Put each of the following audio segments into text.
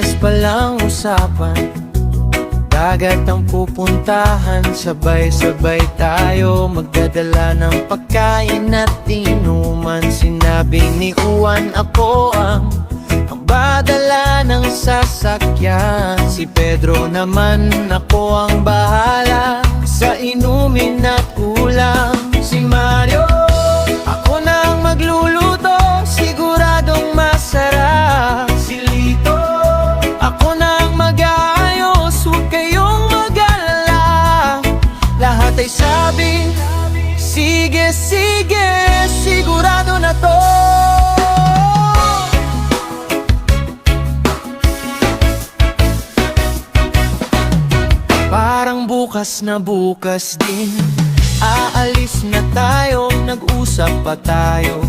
Biyernes pa lang usapan, dagat ang pupuntahan, sabay-sabay tayo magdadala ng pagkain at inuman. Sinabi ni Juan ako ang badala ng sasakyan, si Pedro naman ako ang bahala sa inumin at ulam. Si Mario, ako na ang magluluto, siguradong masarap. Si Lito, ako na ang mag-aayos, huwag kayong mag-alala. Lahat ay sabi, sige, sige, sigurado na to. Parang bukas na bukas din, aalis na tayo, nag-usap pa tayo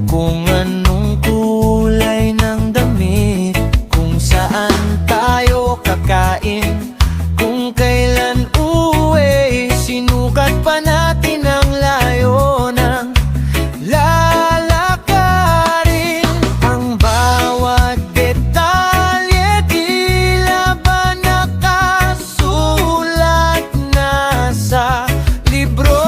kung anong kulay ng damit, kung saan tayo kakain, kung kailan uwi. Sinukat pa natin ang layo ng lalakarin. Ang bawat detalye tila ba nakasulat na sa libro.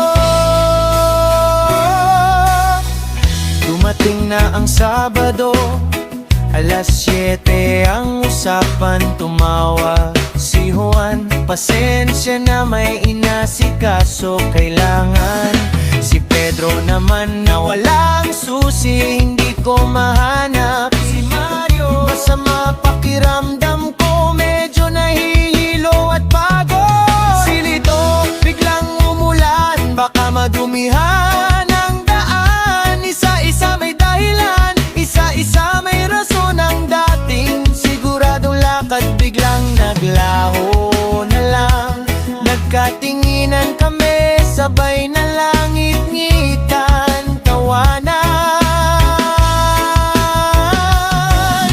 Dumating na ang Sabado, alas 7 ang usapan, tumawag si Juan. Pasensya na, may inasikaso kailangan. Si Pedro naman na walang susi, hindi ko mahanap. Si Mario, masama pakiramdam ko, medyo nahihilo at pagod. Si Lito, biglang umulan, baka madumihan ang daan. Isa-isa may dahilan, isa-isa may rason. Ang dating siguradong lakad biglang naglaho na lang. Nagkatinginan kami, sabay na langit ngitan, tawanan.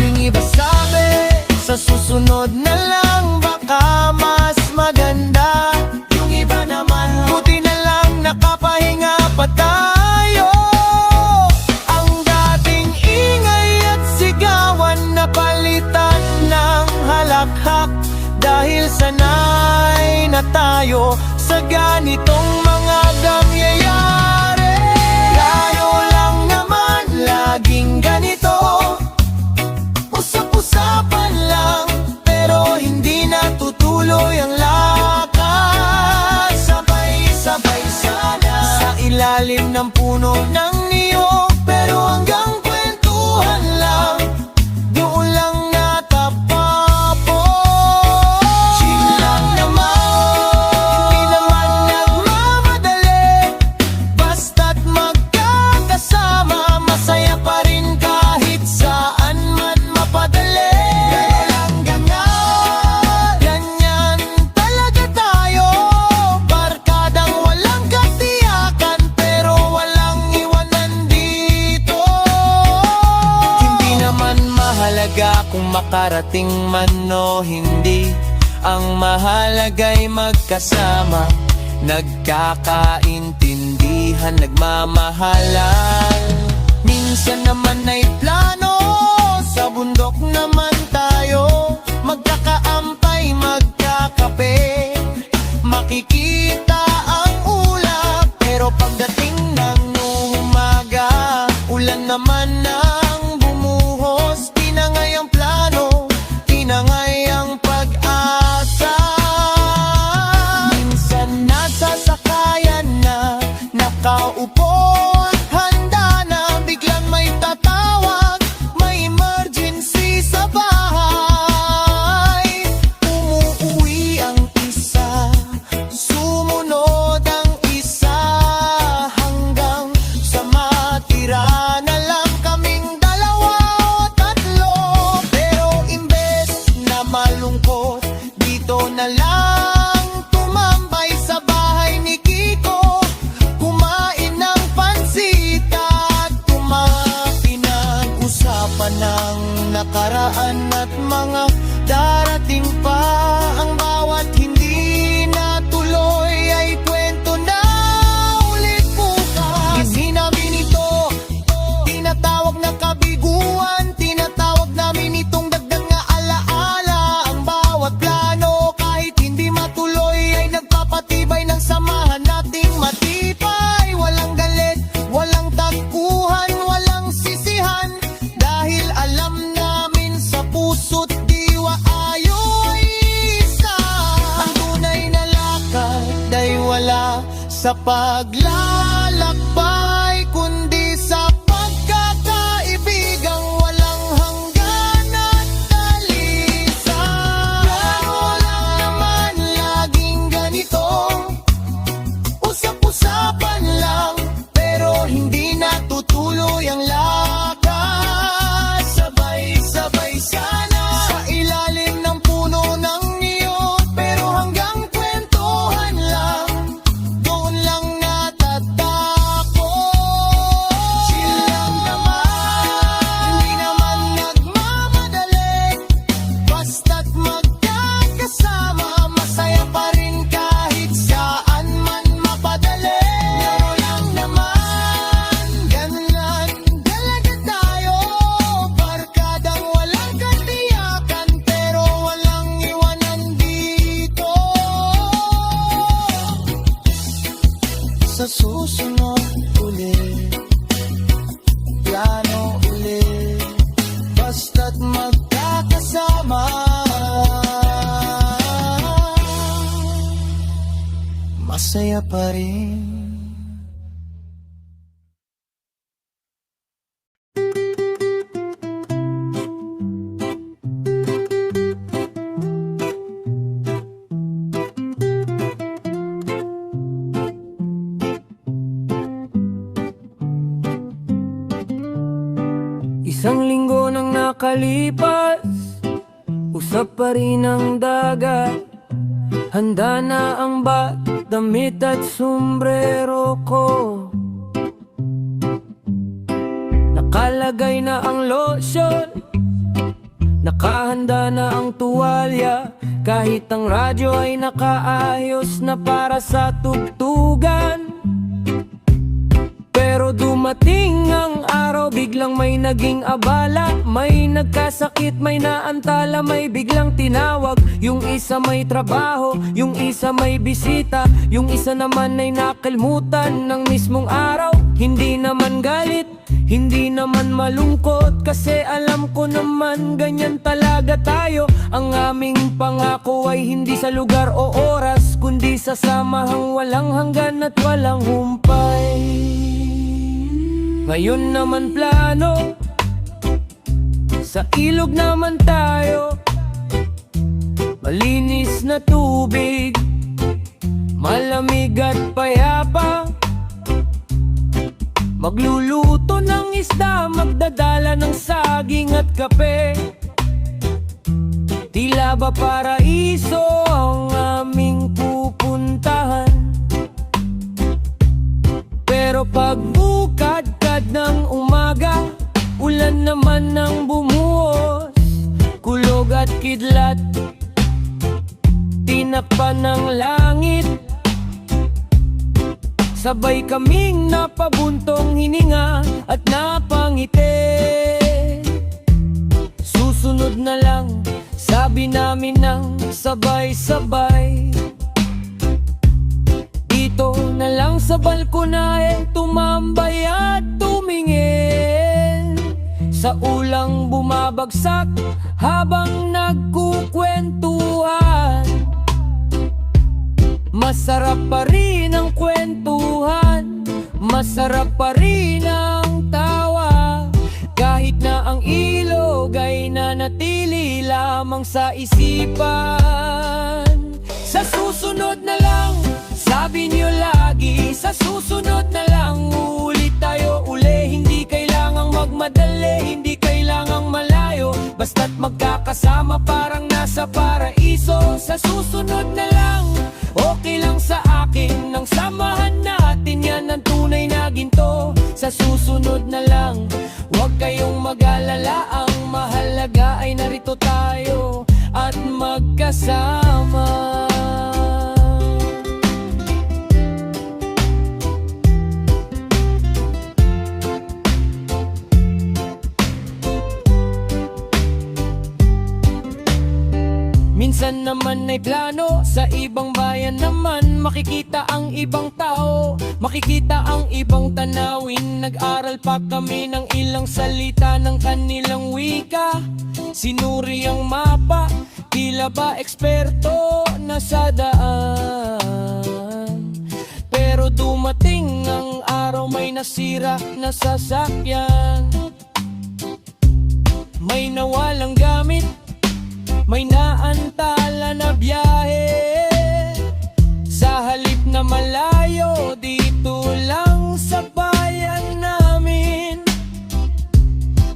Yung iba sabi, sa susunod na lang baka mas maganda. Yung iba naman, buti na lang nakapahinga pa tayo. Ang dating ingay at sigawan napalitan ng halakhak, dahil sanay na tayo sa ganitong mga gangyayari. Tayo lang naman laging ganito, usap-usapan lang pero hindi natutuloy ang lakad. Sabay-sabay sana sa ilalim ng puno ng niyog, pero hanggang kwentuhan lang, doon lang natapapos. Chill lang naman, hindi naman nagmamadali, basta't magkakasama, masaya pa rin kahit saan man mapadali. Ganyan talaga tayo, barkadang walang katiyakan, pero walang iwanan dito. Hindi naman mahalaga kung makarating man o hindi, ang mahalaga'y magkasama, nagkakaintindihan, nagmamahalan. Minsan naman ay plano, sa bundok naman tayo, magkakaampay, magkakape, makikita ang ulap. Pero pagdating ng umaga, ulan naman ang bumuhos. Tinangay ang plano, tinangay ang pag-asa. Minsan nasa sakayan na, nakaupo at handa na, biglang may tatawag, may emergency sa bahay. Umuuwi ang isa, sumunod ang isa, hanggang sa matira na lang kaming dalawa o tatlo. Pero imbes na malungkot, dito na lang tumambay sa bahay ni Kiko, kumain ng pansit at pinag-usapan ng nakaraan at mga darating pa. Ang bawat hindi natuloy ay kwento na ulit bukas. Hindi namin ito tinatawag na kabiguan, tinatawag namin itong dagdag na alaala. sa paglalakbay, kundi sa pagkakaibigang walang hanggan at dalisan. Pero lang naman laging ganito, usap-usapan lang, pero hindi natutuloy ang lakas. Sabay-sabay sana sa ilalim ng puno ng niyog, pero hanggang kwentuhan lang, doon lang natatakot. Chill lang naman, hindi naman nagmamadali, basta't magkakasama, masaya pa rin kahit saan man mapadali. Laro lang naman, ganun lang talaga tayo, barkadang walang katiyakan, pero walang iwanan dito. Sa susunod ulit, plano ulit, basta't magkakasama, masaya pa rin. Isang linggo nang nakalipas, usap pa rin ang dagat. Handa na ang bat, damit at sombrero ko. Nakalagay na ang lotion, nakahanda na ang tuwalya. Kahit ang radyo ay nakaayos na para sa tugtugan. Pero dumating ang araw, biglang may naging abala. May nagkasakit, may naantala, may biglang tinawag. Yung isa may trabaho, yung isa may bisita, yung isa naman ay nakalimutan ng mismong araw. Hindi naman galit, hindi naman malungkot, kasi alam ko naman ganyan talaga tayo. Ang aming pangako ay hindi sa lugar o oras, kundi sa samahang walang hanggan at walang humpay. Ngayon naman plano, sa ilog naman tayo. Malinis na tubig, malamig at payapa. Magluluto ng isda, magdadala ng saging at kape. Tila ba paraiso ang aming pupuntahan? Pero pagbukad-kad ng umaga, ulan naman ang bumuhos. Kulog at kidlat, tinakpan ng langit. Sabay kaming napabuntong hininga at napangiti. Susunod na lang, sabi namin ng sabay-sabay. Dito na lang sa balkonahe, tumambay at tumingin sa ulang bumabagsak habang nagkukwentuhan. Masarap pa rin ang kwentuhan, masarap pa rin ang tawa. Kahit na ang ilog ay nanatili lamang sa isipan. Sa susunod na lang, sabi niyo lagi, sa susunod na lang, ulit tayo uli. Hindi kailangang magmadali, hindi kailangang malayo, basta't magkakasama parang nasa paraiso. Sa susunod na lang, okay lang sa akin, nang samahan natin yan ang tunay na ginto. Sa susunod na lang, huwag kayong mag-alala, ang mahalaga ay narito tayo at magkasama. Minsan naman ay plano, sa ibang bayan naman makikita ang ibang tao, makikita ang ibang tanawin. Nag-aral pa kami ng ilang salita ng kanilang wika. Sinuri ang mapa, tila ba eksperto na sa daan. Pero nasira na sasakyan, may nawalang gamit, may naantala na biyahe. Sa halip na malayo, dito lang sa bayan namin,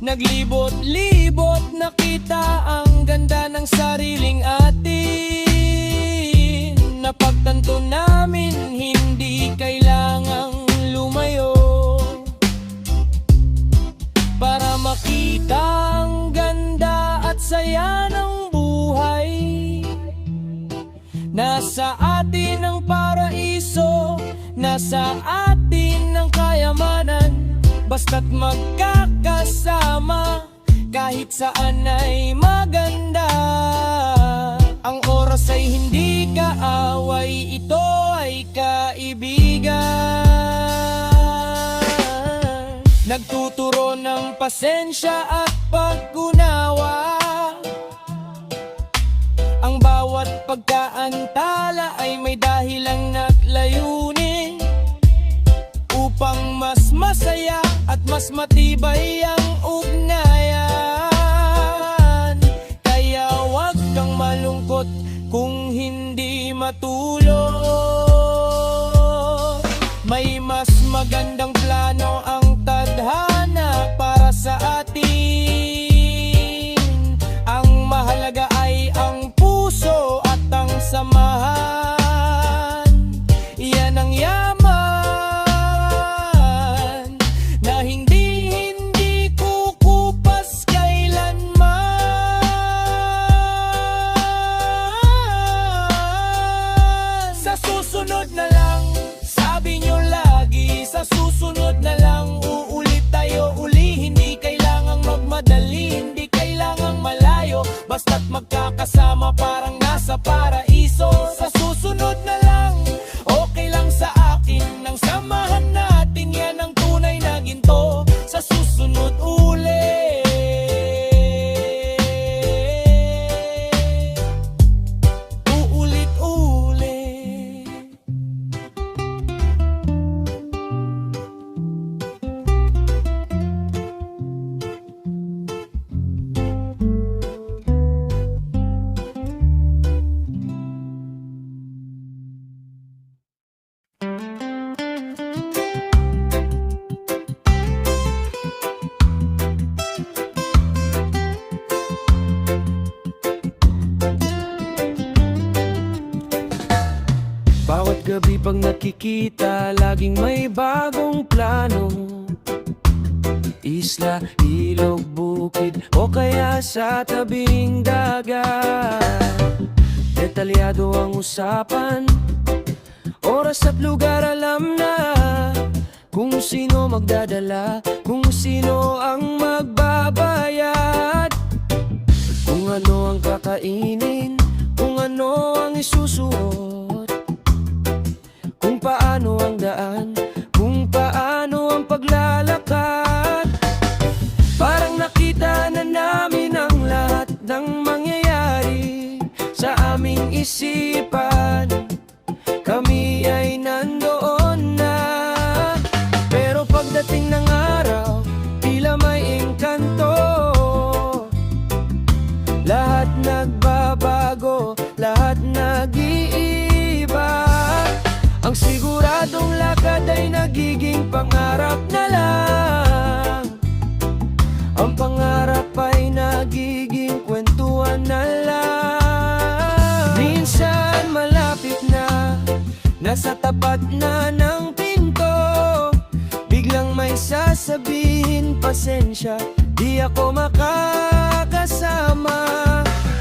naglibot-libot, nakita ang ganda ng sariling atin. Napagtanto namin, hindi kailangang lumayo para makita ang ganda at saya ng buhay. Nasa atin ang paraiso, nasa atin ang kayamanan, basta't magkakasama, kahit saan ay maganda. Ang oras ay hindi kaaway, ito ay kaibigan. Nagtuturo ng pasensya at pag-unawa, ang bawat pagkaantala ay may dahilang layunin, upang mas masaya at mas matibay ang ugnayan. Kaya huwag kang malungkot kung hindi matulog. May mas magandang plano ang tadhana para sa atin. Ang mahalaga ay ang puso at ang samahan. Yan ang yaman na hindi kukupas kailanman. Sa susunod na lang, sabi nyo lagi, sa susunod na lang, uulit tayo uli. Hindi kailangang magmadali, hindi kailangang malayo, basta't magkakasama parang nasa paraiso. Sa susunod na lang, okay lang sa akin, nang samahan natin, yan ang tunay na ginto. Sa susunod ulit, uulit-ulit. Bawat gabi pag nakikita, laging may bagong plano. Isla, ilog, bukid, o kaya sa tabing dagat. Detalyado ang usapan, oras at lugar alam na, kung sino magdadala, kung sino ang magbabayad, kung ano ang kakainin, kung ano ang isusuot, kung paano ang daan, kung paano ang paglalakad. Parang nakita na namin ang lahat ng mangyayari sa aming isipan. Kami ay nandoon na, pero pagdating ng araw, tila may engkanto. Lahat nagbabago, lahat nag-iiba. Ang siguradong lakad ay nagiging pangarap na lang. Ang pangarap ay nagiging kwentuhan na lang. Minsan malapit na, nasa tapat na ng pinto, biglang may sasabihin, pasensya, di ako makakasama.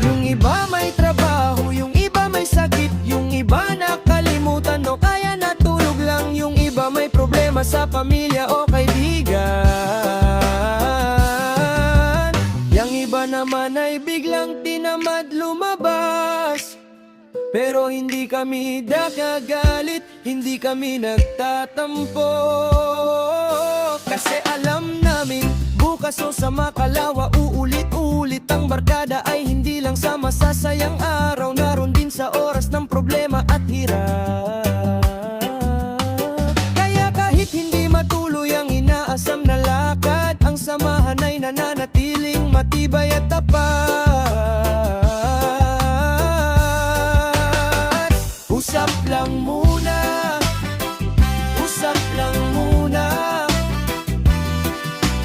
Yung iba may trabaho, yung iba may sakit, yung iba nakalimutan o kaya natulog lang, yung iba may problema sa pamilya o kaibigan. Yung iba naman ay biglang tinamad lumabas. Pero hindi kami nakagalit, hindi kami nagtatampo, kasi alam namin bukas o sa makalawa, uulit-ulit ang barkada ay hindi lang sa masasayang araw, naroon din sa oras ng problema at hirap. Kaya kahit hindi matuloy matibay at tapat. Usap lang muna, usap lang muna.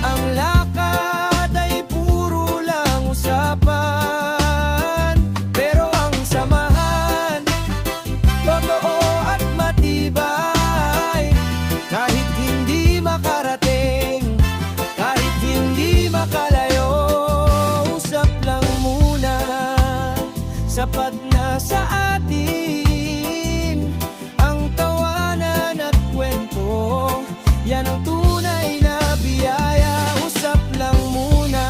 Ang lakad ay puro lang usapan, pero ang samahan totoo at matibay. Kahit hindi makarating, kahit hindi makalayo, usap lang muna. Sapat na sa atin ang tawanan at kwento. Yan ang tunay na biyaya. Usap lang muna,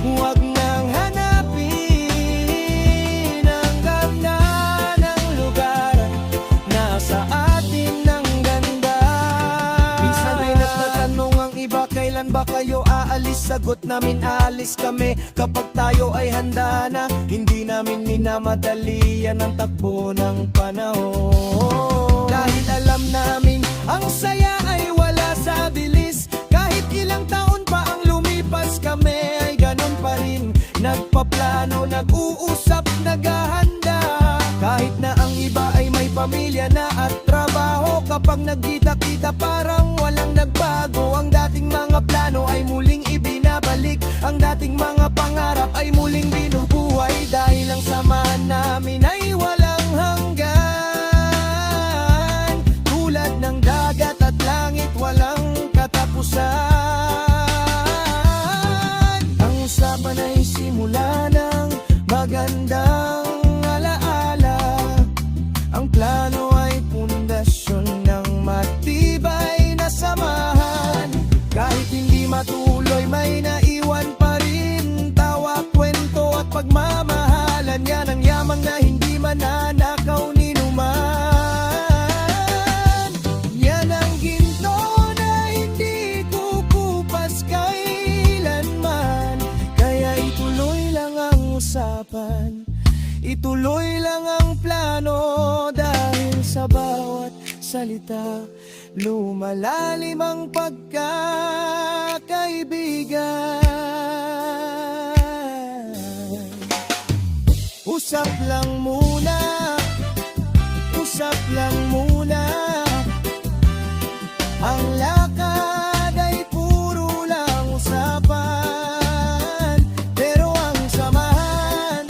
huwag nang hanapin ang ganda ng lugar. Nasa atin ang ganda. Minsan ay nagtatanong ang iba, kailan ba kayo aalis? Sagot namin, aalis kami kapag tayo ay handa na. Hindi namin minamadali, yan ang takbo ng panahon. Dahil alam namin ang saya ay wala sa bilis. Kahit ilang taon pa ang lumipas, kami ay ganun pa rin. Nagpaplano, nag-uusap, naghahanda. Kahit na ang iba ay may pamilya na at trabaho, kapag nagkita-kita parang walang nagbago. Ang dating mga plano ay muling ibinabalik, ang dating mga pangarap ay muling binubuhay. Dahil ang samahan namin ay walang hanggan, tulad ng dagat at langit, walang katapusan. Ang usapan ay simula ng magandang alaala. Ang plano ay pundasyon ng matibay na samahan. Kahit hindi matuloy, may naiwan pa rin tawa, kwento at pagmamahalan. Yan ang yamang na hindi mananakaw ni numan. Yan ang ginto na hindi kukupas kailanman. Kaya ituloy lang ang usapan, ituloy lang ang plano. Dahil sa bawat salita lumalalim ang pagkakaibigan. Usap lang muna, usap lang muna. Ang lakad ay puro lang usapan, pero ang samahan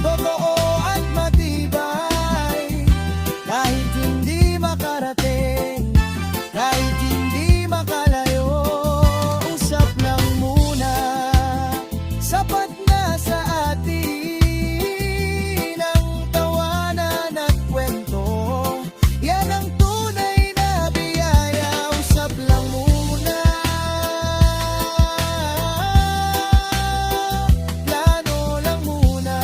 totoo at matibay. Kahit hindi makarating, kahit hindi makalayo, usap lang muna. Sapat na sa atin ang tawanan at kwento. Yan ang tunay na biyaya. Usap lang muna, plano lang muna.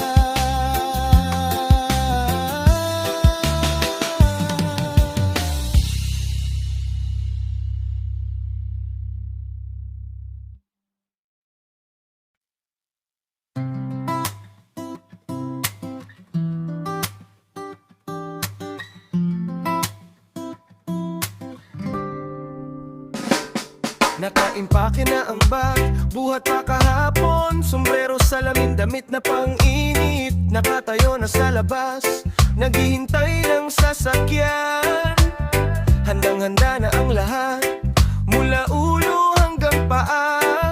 Nakaimpake na ang bag, buhat pa kahapon. Sombrero, salamin, damit na pang-init. Nakatayo na sa labas, naghihintay ng sasakyan. Handang-handa na ang lahat, mula ulo hanggang paa.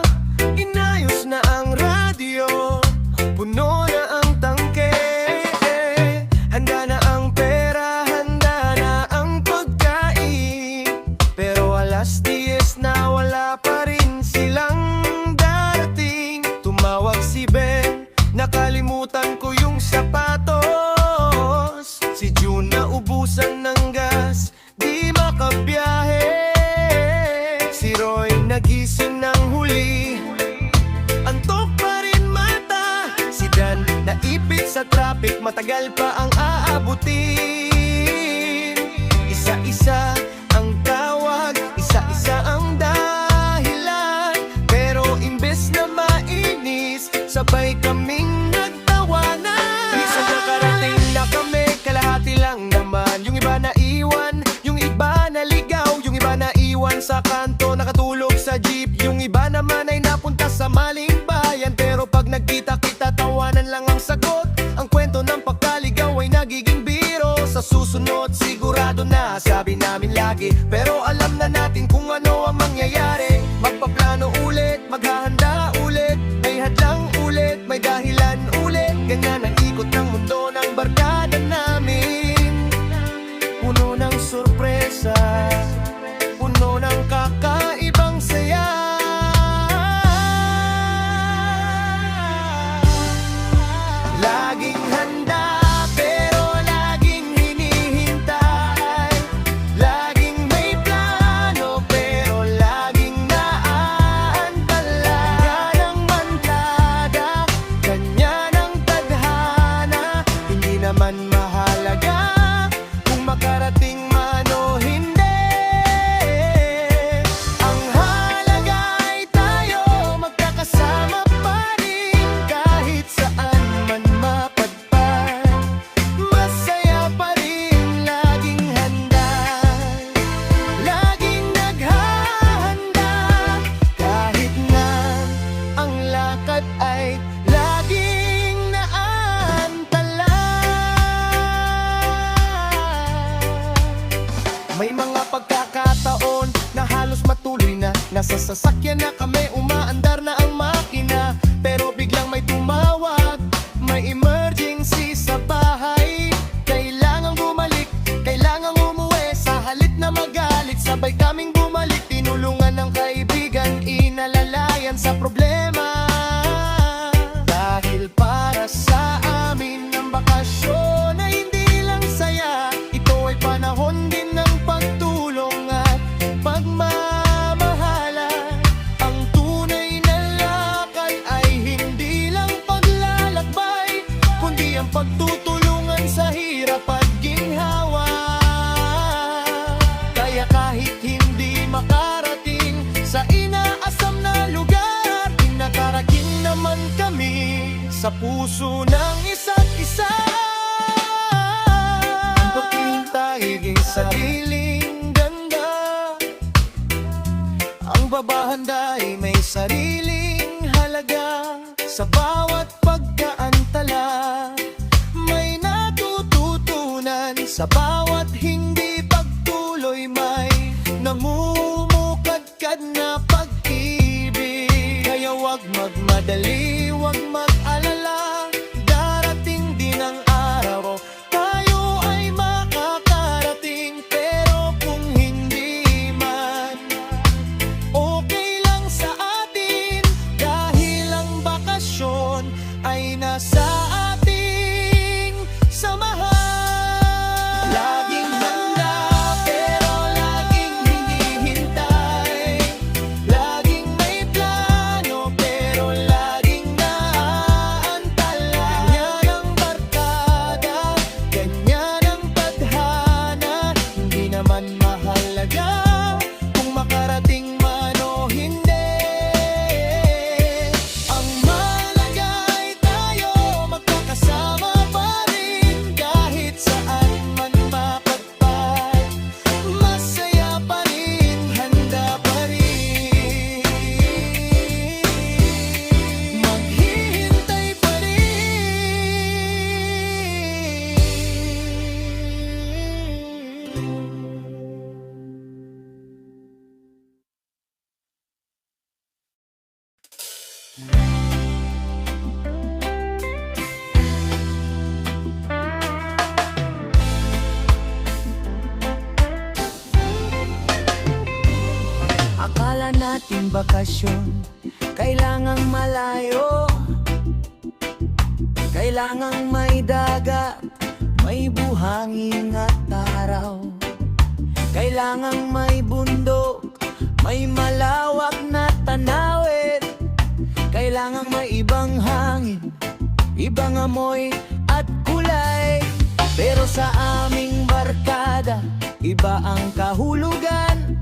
Inayos na ang radyo, puno na ang tangke. Handa na ang pera, handa na ang pagkain. Pero alas 10 na wala pa rin silang darating. Tumawag si Ben, nakalimutan ko yung sapatos. Si June naubusan ng gas, di makabiyahe. Si Roy nagising ng huli, antok pa rin mata. Si Dan naipit sa traffic, matagal pa ang aabutin. Isa-isa ang tawag, isa-isa ang dahilan. Pero imbes na mainis, sabay kaming nagtawanan. Isang nakarating na kami, kalahati lang naman. Yung iba na iwan, yung iba na ligaw, yung iba na iwan sa kanto, nakatulog sa jeep. Yung iba naman ay napunta sa maling ang sagot. Ang kwento ng pagkaligaw ay nagiging biro. Sa susunod sigurado na, sabi namin lagi. Pero alam na natin kung ano ang mangyayari. Magpaplano ulit, maghahanda ulit. May hadlang ulit, may dahilan ulit. Ganyan ang ikot ng mundo ng barkada namin. Puno ng sorpresa, puno ng kakaibang saya. Laging handa pero laging hinihintay. Laging may plano pero laging naaantala. Ganyan ang mantada, ganyan ang tadhana. Hindi naman mahalaga kung makarating man o hindi. Ang halaga ay tayo magkakasama pa rin. Kahit saan man mapadpad, masaya pa rin. Laging handa, laging naghahanda. Kahit na ang lakad ay laging naantala. May mga pagkakataon na halos matuloy na. Nasa sasakyan na kami, umaandar na ang makina. Pero biglang may tumawag, may emergency sa bahay. Kailangang bumalik, kailangang umuwi. Sa halip na magalit, sabay kaming bumalik. Tinulungan ng kaibigan, inalalayan sa problema. Dahil para sa amin ang bakasyon ay hindi lang saya. Ito ay panahon din ng pagtulong at pagmamahalan. Ang tunay na lakad ay hindi lang paglalakbay, kundi ang pagtutulungan sa hirap at ginhawa. Kaya kahit hindi makarating sa inaasam na lugar, nakarating naman kami sa puso ng isa't isa. Ang pagkintahiging sariling ganda, ang babahanda ay may sariling halaga. Sa bawat pagkaantala, may natututunan. Sa bawat hindi pagtuloy, may namumukadkad na pag-ibig. Kaya wag magmadali, wag mag-alala. Darating din ang araw, tayo ay makakarating. Pero kung hindi man, okay lang sa atin. Dahil ang bakasyon ay nasa ating samahan. Laging handa pero laging hinihintay. Laging may plano pero laging naaantala. Ganyan ang barkada, ganyan ang tadhana. Hindi naman mahalaga kung makarating man o hindi. Ang mahalaga ay tayo magkakasama pa rin. Kahit saan man mapadpad, masaya pa rin, handa pa rin. Maghihintay pa rin. Akala natin bakasyon, kailangang malayo. Kailangang may dagat, may buhangin at araw. Kailangang may bundok, may malawak na tanawin. Kailangang may ibang hangin, ibang amoy at kulay. Pero sa aming barkada, iba ang kahulugan.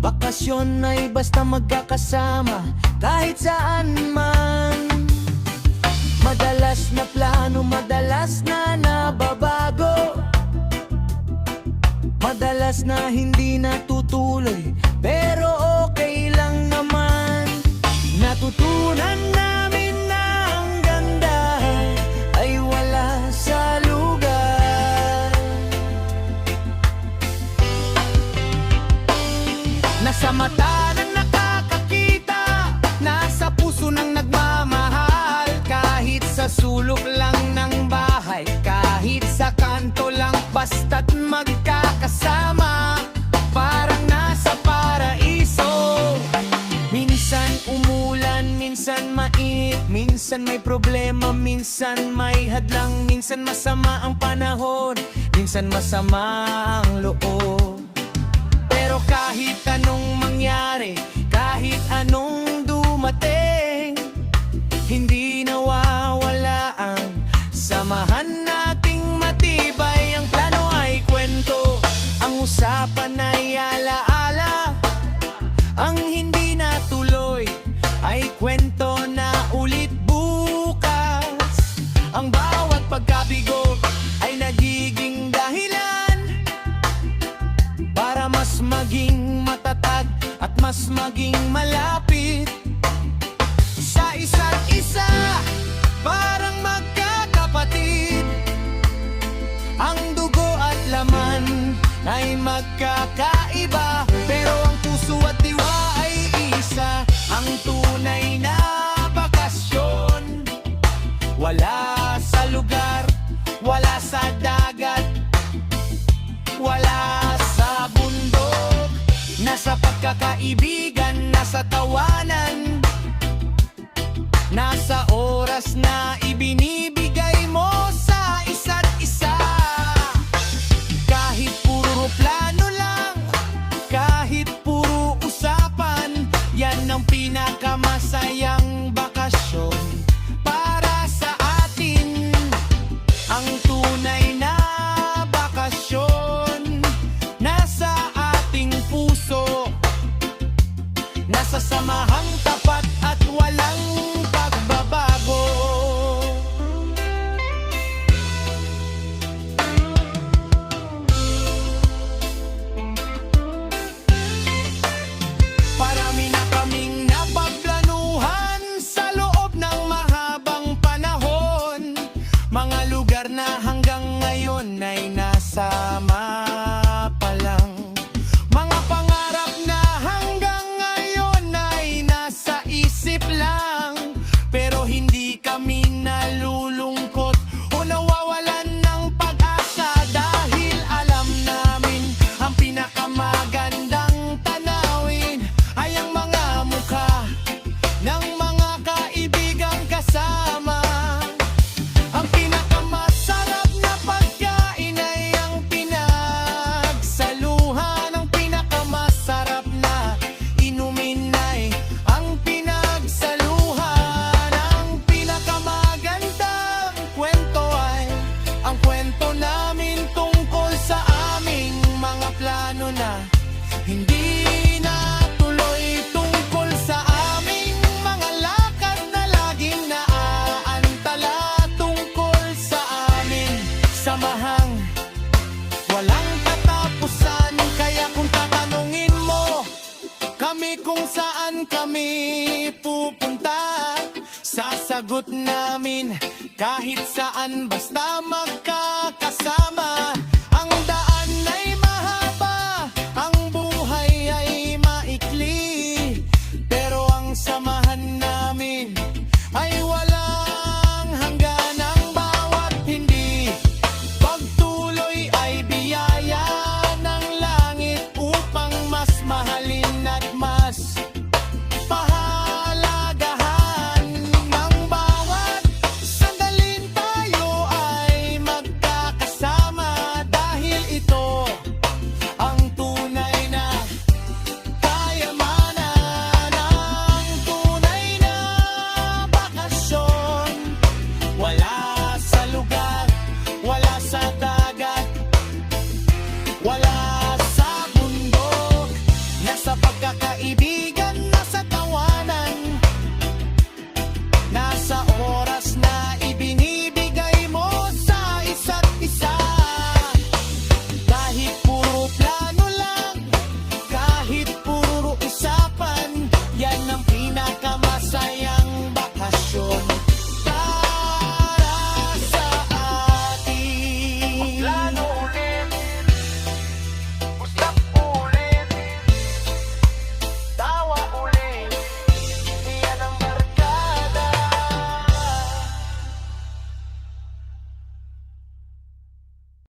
Bakasyon ay basta magkakasama kahit saan man. Madalas na plano, madalas na nababago. Madalas na hindi natutuloy, pero okay lang naman. Natutunan namin na ang ganda sa sulok lang ng bahay, kahit sa kanto lang basta't magkakasama, parang nasa paraiso. Minsan umulan, minsan mainit, minsan may problema, minsan may hadlang, minsan masama ang panahon, minsan masama ang loob. Pero kahit anong mangyari, kahit anong dumating, hindi nawawala ang samahan nating matibay. Ang plano ay kwento, ang usapan ay alaala, ang hindi natuloy ay kwento na ulit bukas. Ang bawat pagkabigo ay nagiging dahilan para mas maging matatag at mas maging malapit sa isa't isa, parang magkakapatid. Ang dugo at laman ay magkakaiba, pero ang puso at diwa ay isa. Ang tunay na bakasyon, wala sa lugar, wala sa dagat, wala sa bundok. Nasa pagkakaibigan, nasa tawanan, nasa oras na ibinibigay mo sa isa't isa. Kahit puro plano lang, kahit puro usapan, yan ang pinakamasayang bakasyon para sa atin. Ang tunay na bakasyon nasa ating puso, nasa samahang tapat at walang pagbabago. Parami na kaming napagplanuhan sa loob ng mahabang panahon, mga lugar na hanggang ngayon ay nasama pa lang, mga pangarap na hanggang ngayon ay nasa isip lang. Pero hindi kami nalulungkot o nawawalan ng pag-asa, dahil alam namin ang pinakamagandang tanawin ay ang mga mukha ng mga kaibigang kasama. Ang pinakamasarap na pagkain ay ang pinagsaluhan, ang pinakamasarap na inumin ay ang pinagsaluhan. Ang pinakamagandang kwento ay ang kwento namin tungkol sa aming mga plano na hindi natuloy, tungkol sa aming mga lakad na laging naaantala, tungkol sa aming samahang walang katapusan. Kaya kung tatanungin mo kami kung saan kami pupunta, sasagot namin kahit saan basta magkakasama.